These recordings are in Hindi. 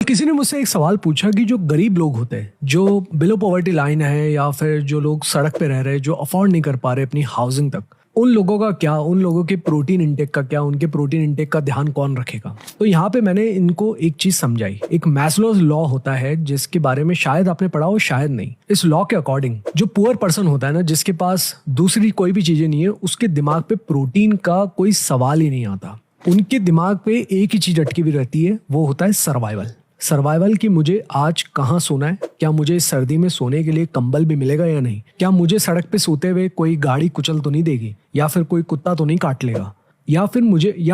किसी ने मुझसे एक सवाल पूछा कि जो गरीब लोग होते हैं, जो बिलो पॉवर्टी लाइन है या फिर जो लोग सड़क पे रह रहे हैं, जो अफोर्ड नहीं कर पा रहे अपनी हाउसिंग तक, उन लोगों का क्या, उन लोगों के प्रोटीन इंटेक का क्या, उनके प्रोटीन इंटेक का ध्यान कौन रखेगा। तो यहाँ पे मैंने इनको एक चीज समझाई। एक मैस्लोज लॉ होता है जिसके बारे में शायद आपने पढ़ा हो, शायद नहीं। इस लॉ के अकॉर्डिंग जो पुअर पर्सन होता है ना, जिसके पास दूसरी कोई भी चीजें नहीं है, उसके दिमाग पे प्रोटीन का कोई सवाल ही नहीं आता। उनके दिमाग पे एक ही चीज अटकी हुई रहती है, वो होता है सर्वाइवल। सर्वाइवल की मुझे आज कहाँ सोना है, क्या मुझे इस सर्दी में सोने के लिए कंबल भी मिलेगा या नहीं, क्या मुझे सड़क पे सोते हुए कोई गाड़ी कुचल तो नहीं देगी, या फिर कोई कुत्ता तो नहीं काट लेगा, या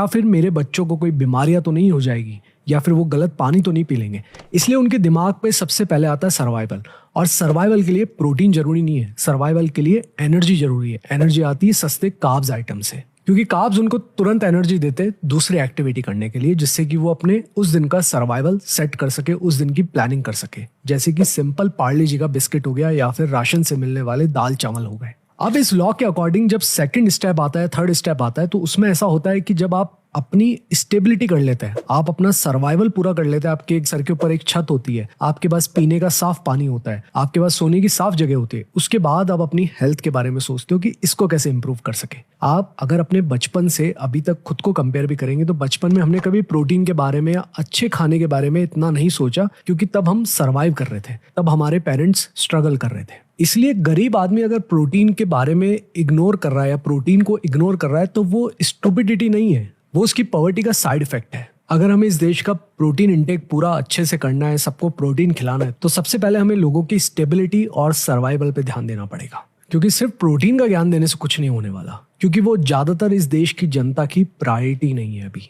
फिर मेरे बच्चों को कोई बीमारियां तो नहीं हो जाएगी, या फिर वो गलत पानी तो नहीं पी लेंगे। इसलिए उनके दिमाग पे सबसे पहले आता है सर्वाइवल। और सर्वाइवल के लिए प्रोटीन जरूरी नहीं है, सर्वाइवल के लिए एनर्जी जरूरी है। एनर्जी आती है सस्ते कार्ब्स आइटम से, क्योंकि कार्ब्स उनको तुरंत एनर्जी देते हैं दूसरी एक्टिविटी करने के लिए, जिससे कि वो अपने उस दिन का सर्वाइवल सेट कर सके, उस दिन की प्लानिंग कर सके। जैसे कि सिंपल पार्ले जी का बिस्किट हो गया, या फिर राशन से मिलने वाले दाल चावल हो गए। अब इस लॉ के अकॉर्डिंग जब सेकंड स्टेप आता है, थर्ड स्टेप आता है, तो उसमें ऐसा होता है कि जब आप अपनी स्टेबिलिटी कर लेते हैं, आप अपना सर्वाइवल पूरा कर लेते हैं, आपके एक सर के ऊपर एक छत होती है, आपके पास पीने का साफ पानी होता है, आपके पास सोने की साफ जगह होती है, उसके बाद आप अपनी हेल्थ के बारे में सोचते हो कि इसको कैसे इंप्रूव कर सके। आप अगर अपने बचपन से अभी तक खुद को कंपेयर भी करेंगे तो बचपन में हमने कभी प्रोटीन के बारे में या अच्छे खाने के बारे में इतना नहीं सोचा, क्योंकि तब हम सर्वाइव कर रहे थे, तब हमारे पेरेंट्स स्ट्रगल कर रहे थे। इसलिए गरीब आदमी अगर प्रोटीन के बारे में इग्नोर कर रहा है या प्रोटीन को इग्नोर कर रहा है, तो वो स्टुपिडिटी नहीं है, वो उसकी पॉवर्टी का साइड इफेक्ट है। अगर हमें इस देश का प्रोटीन इंटेक पूरा अच्छे से करना है, सबको प्रोटीन खिलाना है, तो सबसे पहले हमें लोगों की स्टेबिलिटी और सर्वाइवल पे ध्यान देना पड़ेगा। क्योंकि सिर्फ प्रोटीन का ज्ञान देने से कुछ नहीं होने वाला, क्योंकि वो ज्यादातर इस देश की जनता की प्रायोरिटी नहीं है अभी।